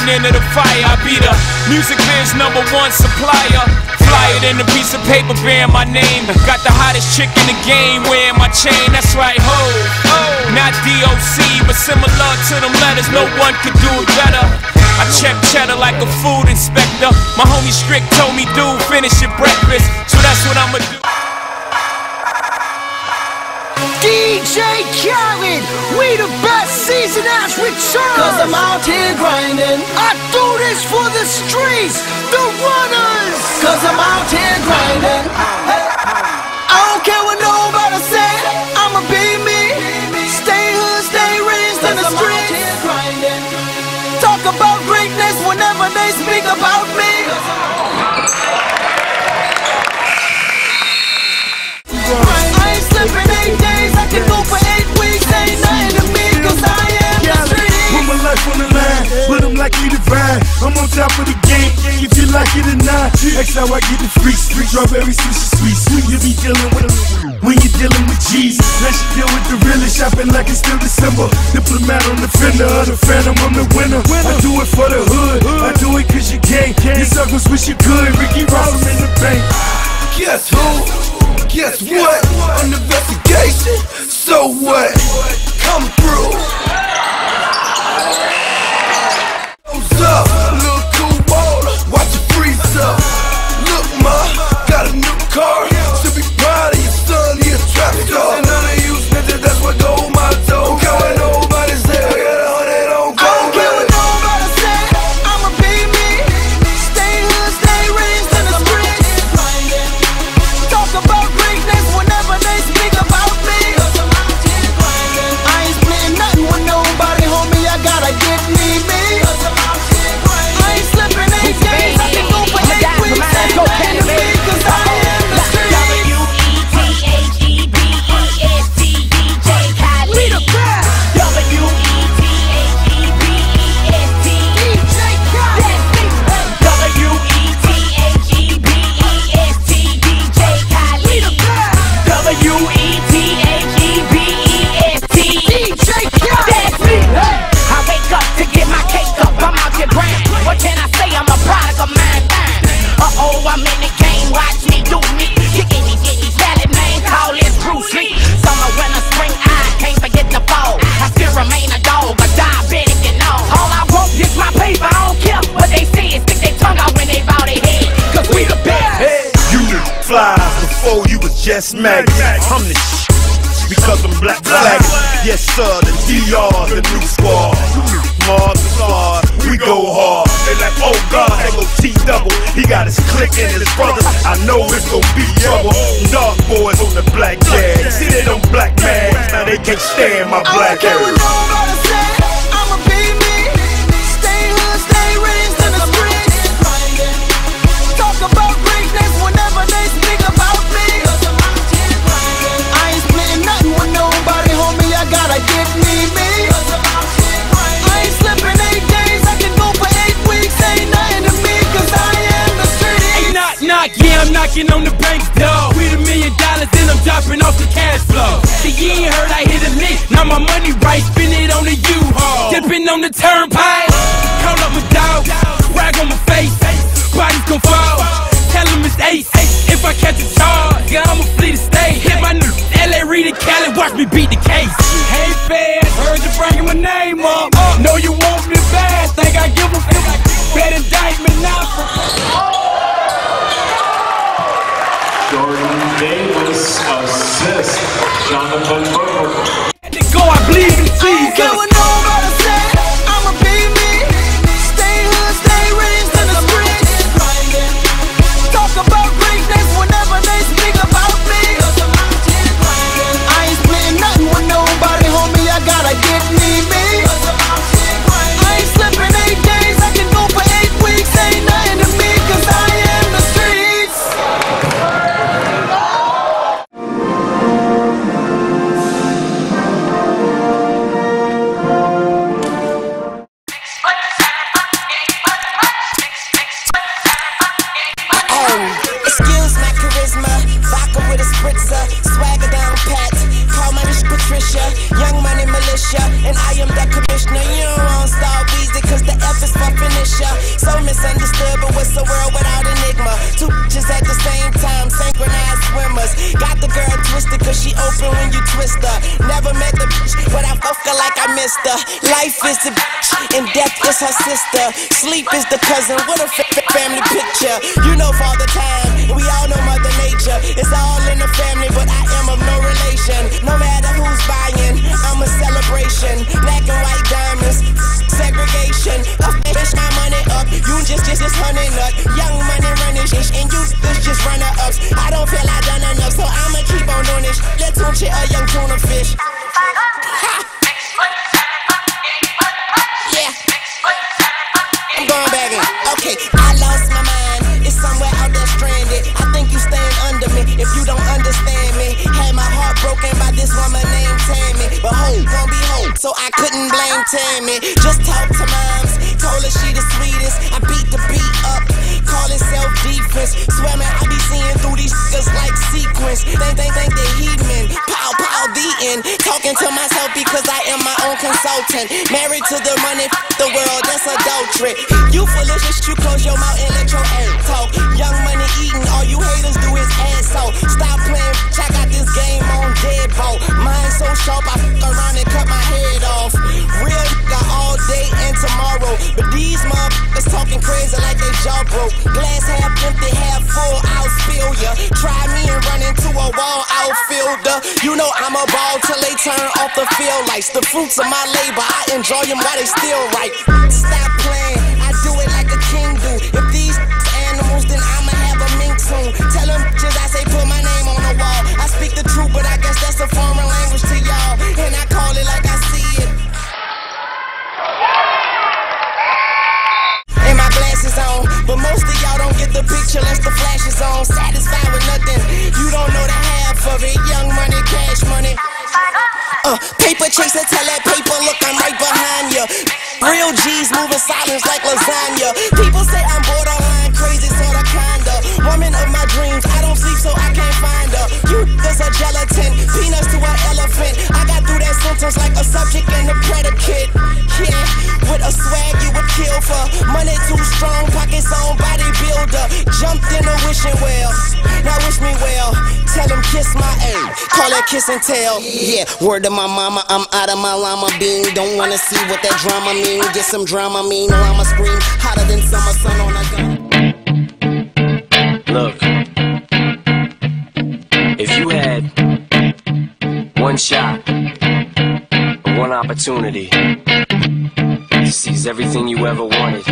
into the fire. I be the music biz #1 supplier. Flyer than a piece of paper bearing my name. Got the hottest chick in the game wearing my chain. That's right, ho. Not DOC, but similar to them letters. No one could do it better. I check cheddar like a food inspector. My homie Strick told me, dude, finish your breakfast. So that's what I'ma do. DJ Khaled, we the best season has returned. Cause I'm out here grinding. I do this for the streets, the runners. Cause I'm out here grinding. I don't care what nobody say, I'ma be me. Stay hood, stay raised in the streets. Talk about greatness whenever they speak about me. I ain't slipping 8 days, I can go for 8 weeks. Ain't nothing to me, cause I am the street. Put my life on the line, but I'm likely to ride. I'm on top of the game, if you like it or not. That's how I get the freaks. Strawberry sweet. You be dealing with when you're dealing with G's. Now she deal with the realest, shopping like it's still December. Diplomat on the fender, the phantom, I'm the winner. I do it for the hood, I do it cause you can't. You suckers wish you could, Ricky Ross, I'm in the bank. Guess who? Guess what? On investigation, so what? Come through. What's up? Little cool baller, watch it freeze up. Look, ma, got a new car. Should be proud of your son, he a trap star. And none of you snitches, that's what gold my toe. Don't care what nobody say, I got 100 on gold. I don't care what nobody say, I'ma be me. Stay hood, stay raised in the streets. Talk about greatness whenever they speak about me. I ain't splitting nothing with nobody, homie, I gotta get me. I ain't slipping 8 days, I can go for 8 weeks. Ain't nothing to me, cause I am the street. W-E-T-H-E-B-E-S-T, DJ Khaled. We the best. W-E-T-H-E-B-E-S-T, DJ Khaled. W-E-T-H-E-B-E-S-T, DJ Khaled. We the best. W-E-T-H-E-B-E-S-T, DJ Khaled. That's me. I wake up to get my cake up, I'm out here grand. What can I say? I'm a product of mine. Uh-oh, I'm in the game, watch me do me. You get me Khaled, man, call this Bruce Lee. Summer, winter, spring, I can't forget the fall. I still remain a dog, a diabetic and all. All I want is my paper, I don't care what they say. Stick their tongue out when they bow their head, cause we the best. Hey, you knew flies before you was just maggots. I'm the because I'm black flag. Yes sir, the DR's the new squad. Mars the squad, we go hard. They like, oh God, they go T-double. He got his clique and his brothers. I know it's gon' be trouble. Dark boys on the black jag. See they don't black mags, now they can't stand my black hair. I'ma be me. Stay hood, stay raised in the streets. Talk about greatness whenever they speak about me. I ain't splitting nothing with nobody, homie, I gotta get me. I ain't slipping 8 days, I can go for 8 weeks. Ain't nothing to me, cause I am the street. Hey, knock, yeah, I'm knocking on the bank's door. With $1 million, then I'm dropping off the cash flow. See, you ain't heard I hit a lick, now my money right, spin it on the U-Haul. Dipping on the turnpike, call up my dog, rag on my face, bodies gon' fall. Tell him it's ace, if I catch a charge, yeah, I'ma flee the state. Hit my new LA, read it, Cali, watch me beat the case. Hey fans, heard you bringing my name up. Know you want me bad, think I give a fuck. Bad indictment now for Jordan Davis assist Jonathan Burke. Go, I believe in Jesus. I don't care what nobody say, I'ma be me. Stay hood, stay raised in the streets. Talk about greatness whenever they speak about me. I ain't splitting nothing with nobody, homie, I gotta get me. I ain't slipping 8 days, I can go for 8 weeks. Ain't nothing to me, cause I am the streets. twisted, cause she open when you twist her. Never met the bitch, but I fuck her like I missed her. Life is the bitch, and death is her sister. Sleep is the cousin, what a family picture. You know Father Time, we all know Mother Nature. It's all in the family, but I am of no relation. No matter who's buying, I'm a celebration. Black and white diamonds, segregation. Fish my money up, you just honey nut. Young money running shit, and you just runner ups. I don't feel I done enough, so I'ma keep on doing this. Let's watch it, a young tuna fish. Yeah, I'm going back in. Okay, I lost my mind. It's somewhere out there stranded. I think you stand under me if you don't understand me. Had my heart broken by this woman named Tammy, but hope gon' be hope, so I couldn't blame Tammy. Just talk to moms, told her she the sweetest. I beat the beat up, call it self-defense. Swear man, I be seeing through these niggas like sequence. Think they heathen, pow the end. Talking to myself because I am my own consultant. Married to the money, the world, that's adultery. You foolish, you close your mouth and let your ass talk. Young money eating, all you haters do is ass off. Stop playing, I got this game on deadbolt. Mine so sharp, I fuck around and cut my head off. Real nigga all day and tomorrow, but these motherfuckers talking crazy like they jaw broke. Glass half empty, half full, I'll spill ya. Try me and run into a wall, outfielder. You know I'm a ball till they turn off the field lights. The fruits of my labor, I enjoy them while they still right. Stop playing, I do it like a king do. If these animals, then I'ma have a mink soon. Tell them bitches I say put my name on the wall. I speak the truth, but I guess that's a foreign language to y'all, and I call it like I see it. And my glasses on, but most of y'all don't get the picture unless the flash is on. Satisfied with nothing, you don't know the half of it. Young money, cash money. Paper chaser, tell that paper, look, I'm right behind ya. Real G's moving silence like lasagna. People say I'm borderline crazy, sorta kinda. Woman of my dreams, I don't sleep so I can't find her. You there's a gelatin, peanuts to an elephant. I got through that sentence like a subject and a predicate. Yeah, with a swag you would kill for. Money too strong, pockets on bodybuilder. Jumped in a wishing well, now wish me well. Tell him kiss my A, call that kiss and tell. Yeah, word to my mama, I'm out of my llama bean. Don't wanna see what that drama mean. Get some drama mean, or I'ma scream hotter than summer sun on a gun. Look, if you had one shot, one opportunity to seize everything you ever wanted,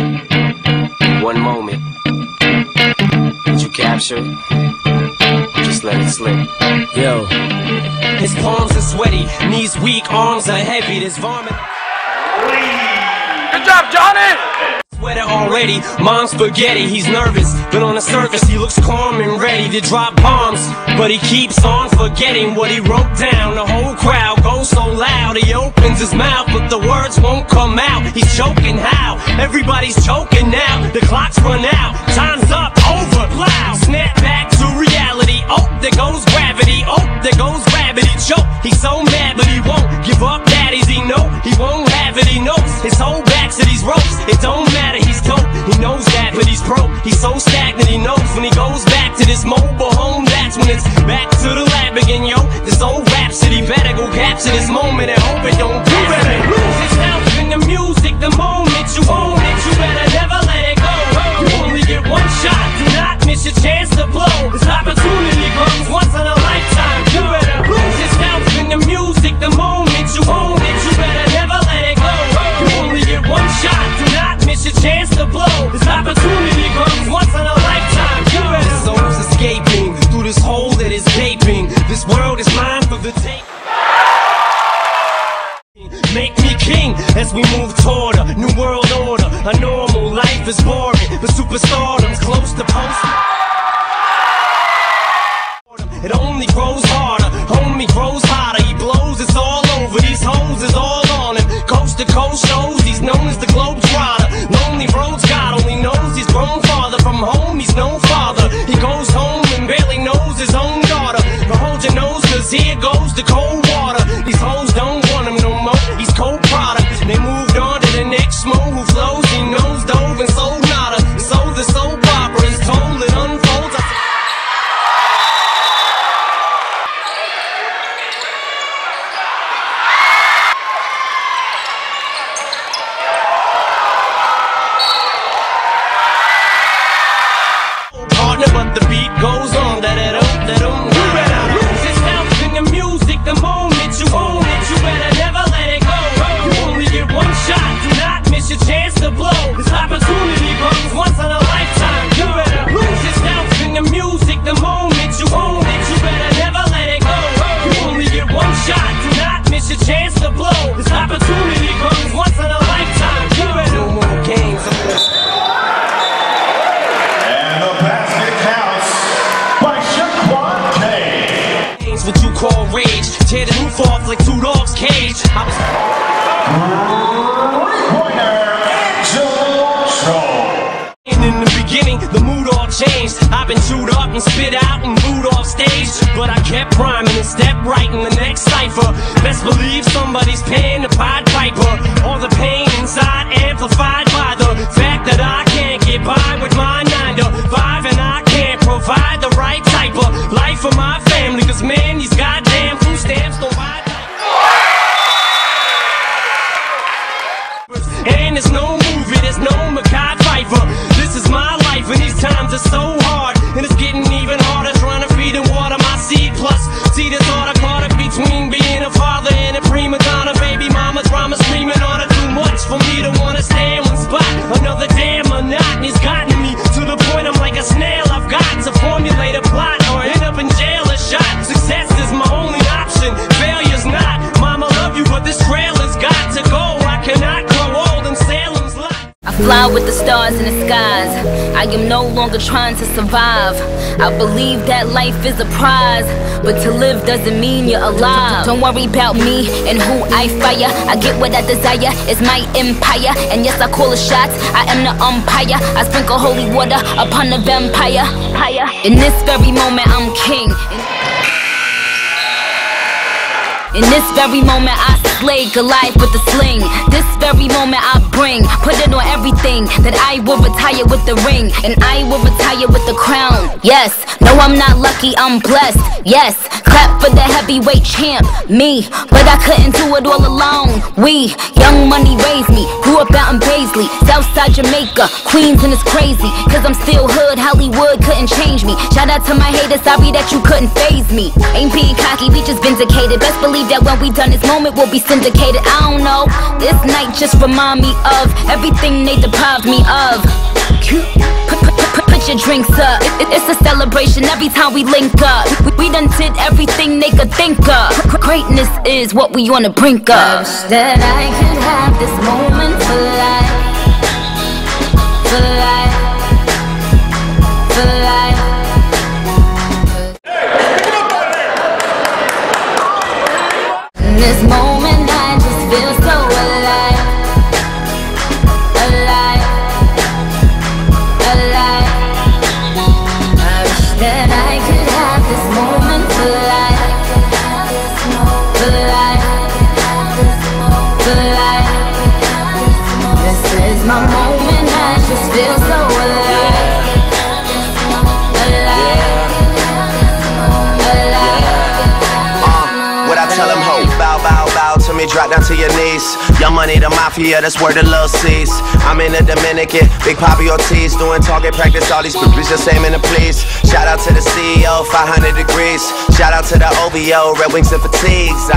one moment, would you capture it? Just let it slip. Yo, his palms are sweaty, knees weak, arms are heavy. This vomit. Good job, Johnny! Sweater already, mom's spaghetti. He's nervous, but on the surface he looks calm and ready to drop bombs. But he keeps on forgetting what he wrote down. The whole crowd goes so loud, he opens his mouth, but the words won't come out. He's choking how? Everybody's choking now. The clock's run out, time's up, over, loud. Snap back to reality. Oh, there goes gravity. Oh, there goes gravity. Choke. He's so mad, but he won't give up. Daddies, he know he won't have it. He knows his whole back to these ropes. It don't matter, he's dope. He knows that, but he's broke. He's so stagnant. He knows when he goes back to this mobile home, that's when it's back to the lab again, yo. This old rhapsody better go capture this moment and hope it don't do better. Lose yourself in the music, the moment you own it, you better never let it go. You only get one shot, do not miss your chance to blow. This opportunity comes once in a lifetime. You better lose yourself in the music, the moment you own it, you better never let it go. You only get one shot, do not miss your chance to blow. This opportunity comes once in a lifetime. You better. This soul's escaping through this hole that is gaping. This world is mine for the take. Make me king as we move toward a new world order. A normal life is boring, but superstardom's close to post. It only grows harder, homie grows hotter. He blows, it's all over. These hoes is all on him. Coast to coast shows, he's known as the Globetrotter. Lonely roads, God only knows he's grown farther from home. He's no father. He goes home and barely knows his own daughter. But hold your nose, cause here goes the cold water. These hoes don't want him no more. He's cold product. They moved on to the next mo who flows. He knows dove and sold nada. So the soap opera is told, it unfolds. to blow. This opportunity comes once in a lifetime. You better no more games. And the basket counts by Shaquan K. What you call rage, tear the roof off like two dogs' cage. I was in the beginning, the mood all changed. I've been chewed up and spit out and booed off stage, but I kept rhyming and stepped right in the next cipher. Best believe somebody's paying the Pied Piper. All the pain inside amplified by the fact that I can't get by with my 9 to 5, and I can't provide the right type of life for my family. Cause man, these goddamn food stamps don't buy. And there's no movie, there's no Mackay Pfeiffer. This is my life and these times are so hard, and it's getting even harder trying to feed and water my seed. Plus, see the thought I caught up between being a father and a prima donna. Baby mama drama screaming on her too much for me to wanna stay in one spot. Another damn monotony's gotten me to the point I'm like a snail. I've got to formulate a plot or end up in jail or shot. Success is my only option, failure's not. Mama love you, but this trail has got to go. I cannot grow old in Salem's lot. I fly with the stars in the skies. I am no longer trying to survive. I believe that life is a prize, but to live doesn't mean you're alive. Don't worry about me and who I fire. I get what I desire, it's my empire. And yes, I call the shots, I am the umpire. I sprinkle holy water upon the vampire. In this very moment, I'm king. In this very moment I slay Goliath with the sling. This very moment I put it on everything. That I will retire with the ring, and I will retire with the crown. Yes, no I'm not lucky, I'm blessed. Yes, clap for the heavyweight champ, me. But I couldn't do it all alone. We, young money raised me. Grew up out in Paisley, Southside Jamaica, Queens, and it's crazy. Cause I'm still hood, Hollywood couldn't change me. Shout out to my haters, sorry that you couldn't faze me. Ain't being cocky, we just vindicated. Best believe that when we done this moment we'll be syndicated. I don't know, this night just remind me of everything they deprived me of. Put your drinks up, it's a celebration every time we link up. We done did everything they could think of. Greatness is what we on the brink of. I wish that I could have this moment for life. For life. For life. In this moment I just feel so alive. Alive. Alive. I wish that I could have this moment for life. For life. For life. This is my moment, I just feel so alive. Alive. Alive. What I tell them, ho, bow, bow, bow to me, drop down to your knees. Young Money, the mafia, that's where the love sees. I'm in the Dominican, Big Papi Ortiz, doing target practice, all these bitches just aiming to please. Shout out to the CEO, 500 degrees. Shout out to the OVO, Red Wings and Fatigues.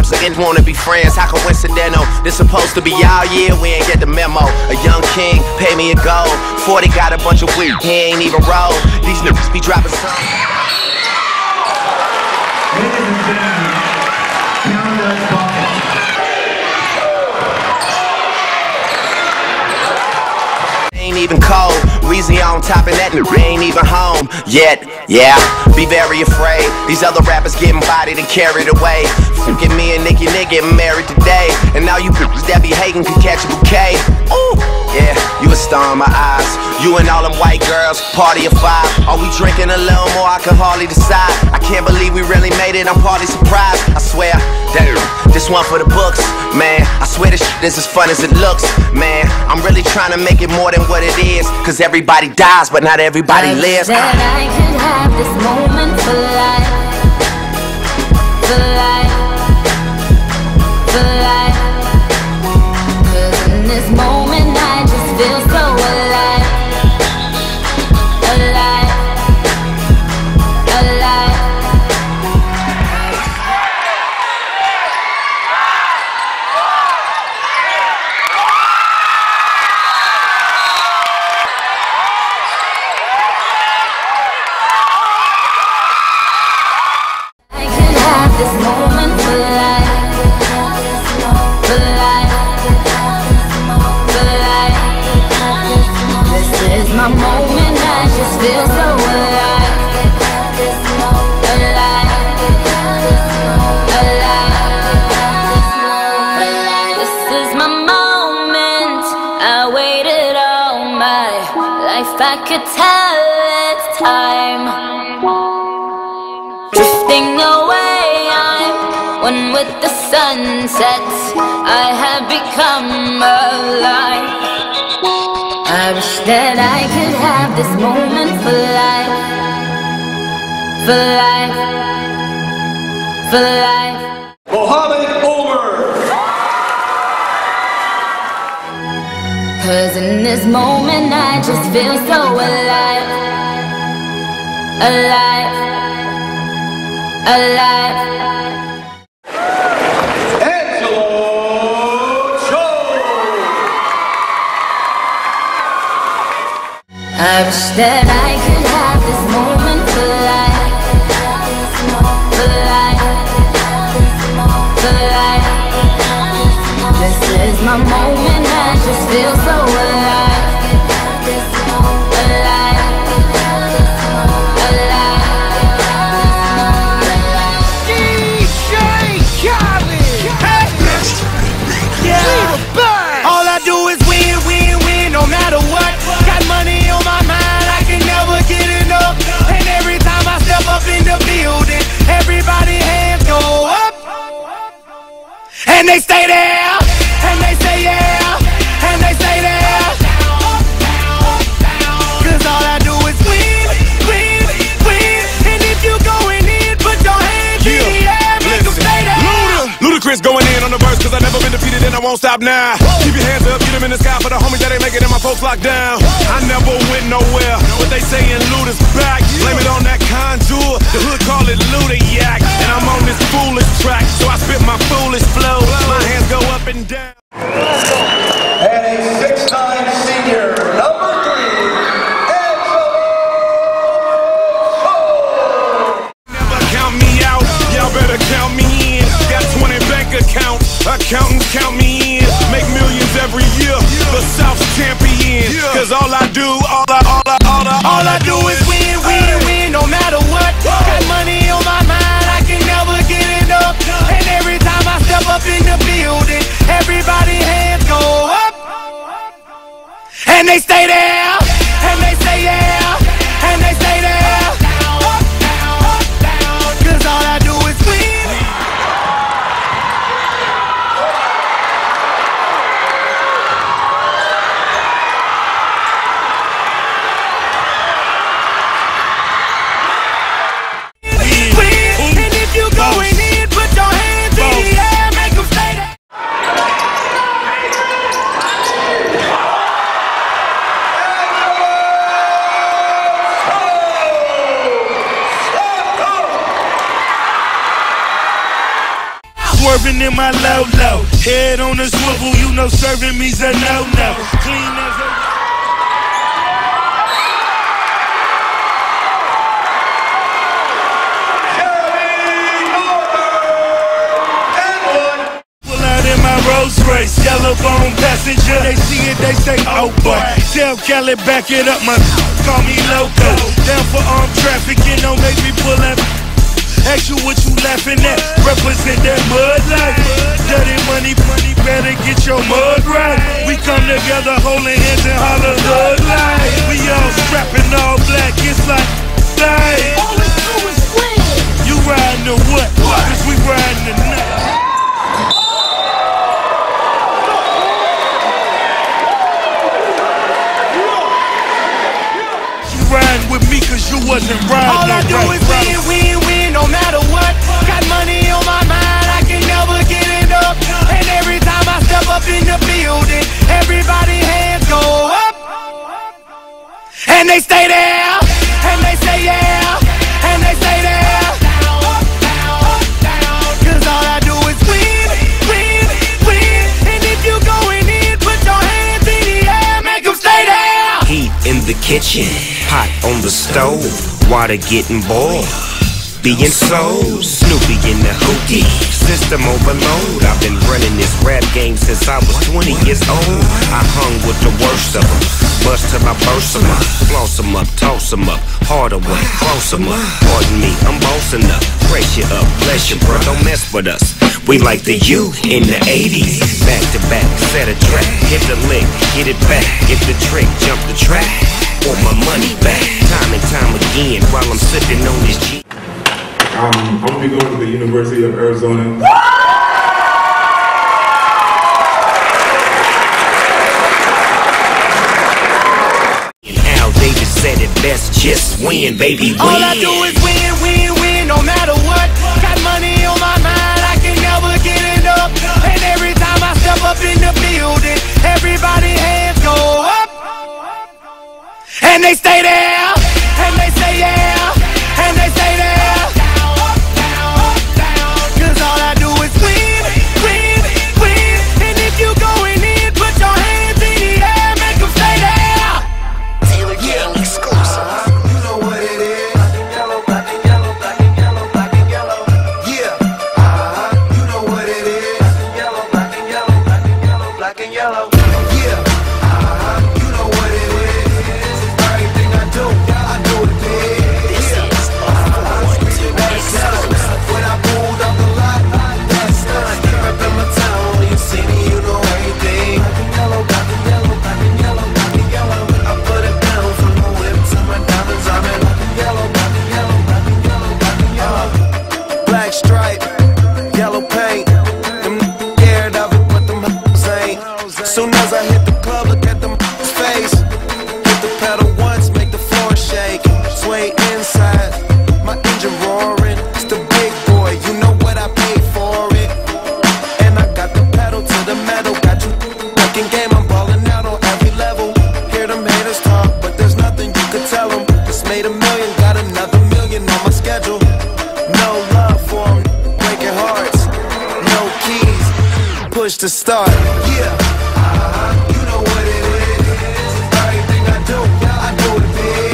So they wanna be friends, how coincidental? This supposed to be our year, we ain't get the memo. A young king, pay me a gold. 40 got a bunch of weed, he ain't even roll. These niggas be dropping some. Ain't even cold, Weezy on top and that ain't even home yet. Yeah, be very afraid. These other rappers getting bodied and carried away. Fucking me and Nicki getting married today, and now you bitches that be hating can catch a bouquet. Ooh, yeah, you a star in my eyes. You and all them white girls, party of 5. Are we drinking a little more? I can hardly decide. I can't believe we really made it, I'm partly surprised. I swear, damn, this one for the books, man. I swear this shit is as fun as it looks, man. I'm really trying to make it more than what it is, cause everybody dies, but not everybody lives. That I could have this moment for life. For life. For life. Cause in this moment I just feel so alive. Alive. Alive. I could have this moment for life. could tell it's time. Drifting away, I'm one with the sunset. I have become alive. I wish that I could have this moment for life. For life. For life. Hoover. 'Cause in this moment I just feel so alive. Alive. Alive. I wish that I could have this moment for life. For life. For life. This is my moment, I just feel so alive. Alive. Alive. DJ Khaled. Yeah. All I do is win, win, win, no matter what. Got money on my mind, I can never get enough. And every time I step up in the building, everybody hands go up. And they stay there, and they say yeah, and they stay there. 'Cause all I do is win, win, win. And if you going in, put your hands in the air, make them stay there. Ludacris going in on the verse, 'cause I never been defeated and I won't stop now. Keep your hands up, get them in the sky for the homies that ain't making it and my folks locked down. I never went nowhere, but they saying Luda's back. Blame it on that contour, the hood call it Luda-yak. And I'm on this foolish track, so I spit my foolish flow. My hands go up and down. And a six-time senior, number 3, Never count me out, y'all better count me in. Got 20 bank accounts, accountants count me in. Make millions every year, the South's champion. 'Cause all I do is win, win, win, no matter what. Got money on my mind, I can never get enough. And every time I step up in the building, everybody hands go up. And they stay there, and they say yeah, and they stay there. 'Cause all I do is win. And if you going in, put your hands in the air, make them stay there. Swerving in my low-low, head on a swivel, you know serving me's a no-no. Clean as a... Pull out in my Rolls Royce, yellow bone passenger, they see it, they say, oh boy. Tell Cali back it up, my call me loco. Down for armed trafficking, don't make me pull that. Ask you what you laughing at, represent that mud life. Dirty money, better get your mud right. We come together holding hands and holler thug life. We all strapping all black, it's like life. All we do is win. You riding the what? 'Cause we riding the night. You riding with me 'cause you wasn't riding. All I do is win, win, win, no matter what. Got money on my mind, I can never get it up. And every time I step up in the building, everybody hands go up. And they stay there, and they say yeah, and they stay there. 'Cause all I do is win, win, win. And if you going in, put your hands in the air, make them stay there. Heat in the kitchen, pot on the stove, water getting boiled. Being sold, Snoopy in the hookie, system overload. I've been running this rap game since I was 20 years old. I hung with the worst of them, bust till I burst them up, floss them up, toss them up, harder one, close them up. Pardon me, I'm bossing up, pressure up, bless you, bro, don't mess with us. We like the U in the 80s. Back to back, set a track, hit the lick, get it back, get the trick, jump the track, want my money back. Time and time again while I'm sipping on this G. I'm gonna be going to the University of Arizona. And Al Davis said it best, just win, baby, win. All I do is win, win, win, no matter what. Got money on my mind, I can never get enough. And every time I step up in the building, everybody hands go up. And they stay there, and they say yeah, and they stay there. Cause all I do is win, win, win. And if you going in, put your hands in the air, make them stay there. Taylor King exclusive. You know what it is. Black and yellow, black and yellow, black and yellow, black and yellow. Yeah. You know what it is. Black and yellow, black and yellow, black and yellow, black and yellow. Yeah. You know what it is. Everything I do it big. This is when I pulled up the lot, that's done. Up in my town, you see me, you know everything. Black and yellow, black and yellow, black and yellow, black and yellow. I put it down from the whip to my diamonds. I'm in black and yellow, black and yellow, black and yellow, black and yellow. Black stripe, yellow paint. Them scared of it, but them ain't. Soon as I hit the club, look at them face. Hit the pedal once, make the floor shake. Sway inside, my engine roaring. It's the big boy, you know what I paid for it. And I got the pedal to the metal. Got you fucking game, I'm balling out on every level. Hear them haters talk, but there's nothing you could tell them. Just made $1 million, got another $1 million on my schedule. No love for them, breaking hearts. No keys, push to start. Yeah, you know what it is. Everything I do it big.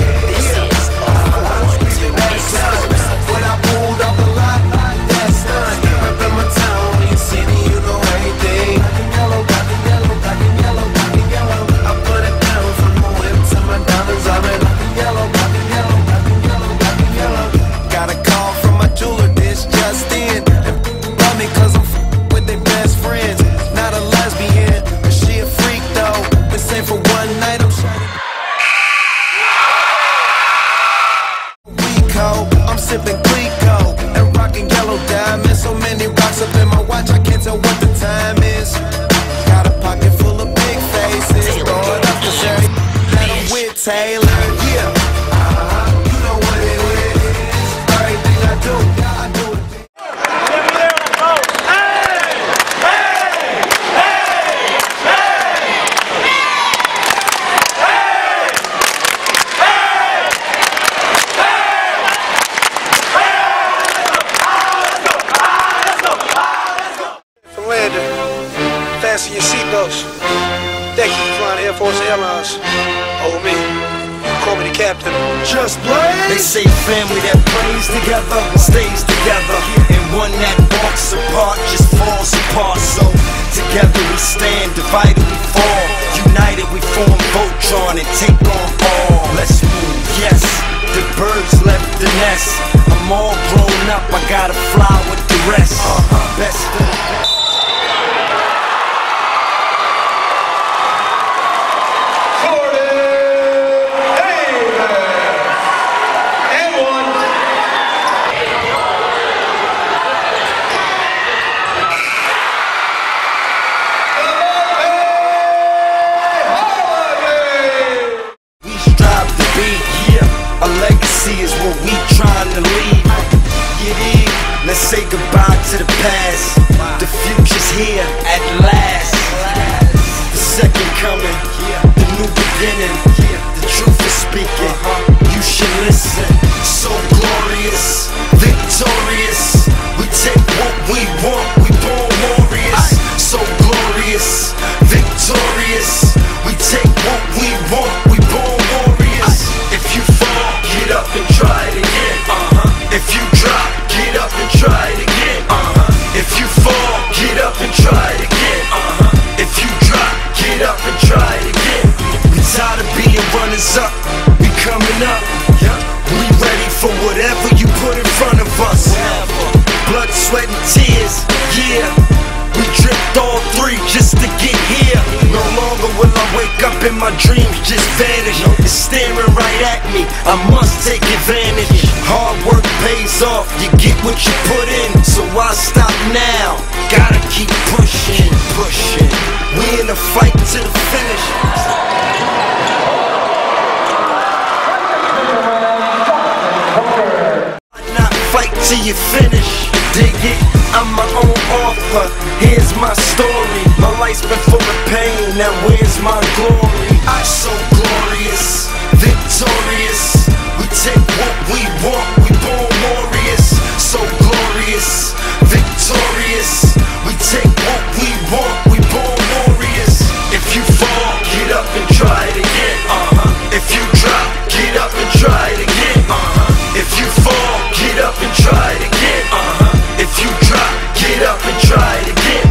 When I pulled up the lot, that's done. Up in my town, you see me, you know everything. Black and yellow, black and yellow, black and yellow, black and yellow. I put it down from the whip to my diamonds. I'm in black and yellow, black and yellow, black and yellow, black and yellow. Got a call from my jeweler, this just in. And love me cause I'm with their best friends. Not a lesbian, but she a freak though. This ain't for one night, I'm shining. I'm sipping Clico and rocking yellow diamonds. So many rocks up in my watch, I can't tell what the time is. Got a pocket full of big faces. Throw it up to Sherry, let him with Taylor. Yeah, you know what it is. Everything I do it. Fasten your seatbelts. Thank you for flying Air Force Airlines. Over me. Call me the captain. Just blaze. They say family that prays together stays together, and one that walks apart just falls apart. So together we stand, divided we fall, united we form Voltron and take on all. Let's move, yes. The birds left the nest. I'm all grown up, I gotta fly with the rest. Best of the best. Is what we trying to leave. Get in, let's say goodbye to the past. The future's here at last. The second coming, the new beginning. The truth is speaking, you should listen. So glorious, victorious. We take what we want, we born warriors. So glorious, victorious. We take what we want, we born warriors. If you fall, get up and try it again. If you drop, get up and try it again. If you fall, get up and try it again. If you drop, get up and try it again. We tired of being runners up, we coming up. We ready for whatever you put in front of us. Blood, sweat, and tears, year. We dripped all 3 just to get here. No longer will I wake up and my dreams just vanish. It's staring right at me, I must take advantage. Hard work pays off, you get what you put in. So why stop now? Gotta keep pushing, pushing. We in a fight to the finish. Not fight till you finish. Dig it? I'm my own author, here's my story. My life's been full of pain, now where's my glory? I'm so glorious, victorious. We take what we want, we born warriors. So glorious, victorious. We take what we want, we born warriors. If you fall, get up and try it again. If you drop, get up and try it again. If you fall, get up and try it again. If you drop, get up and try it again.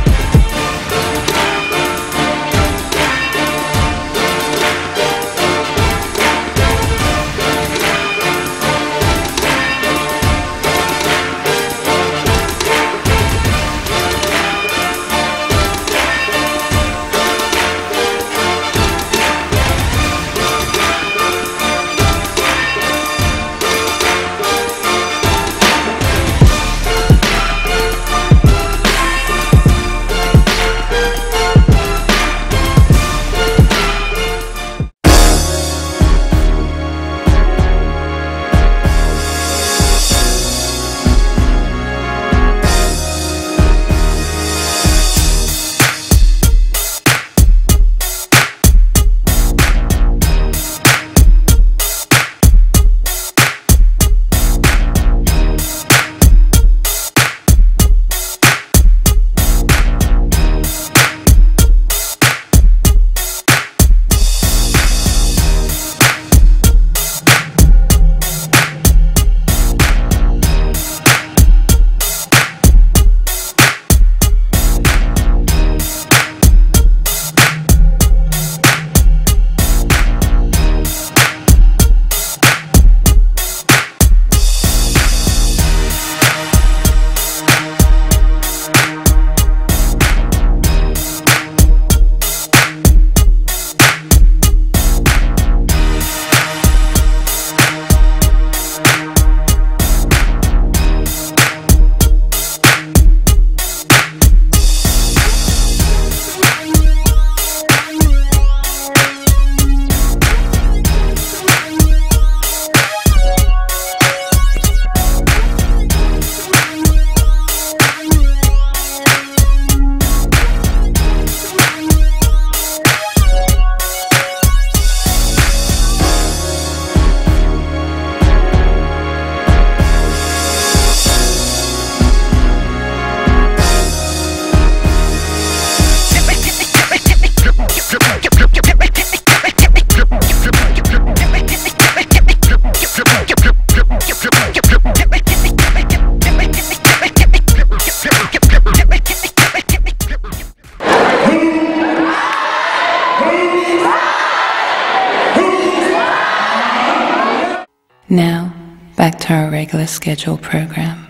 Now, back to our regular scheduled program.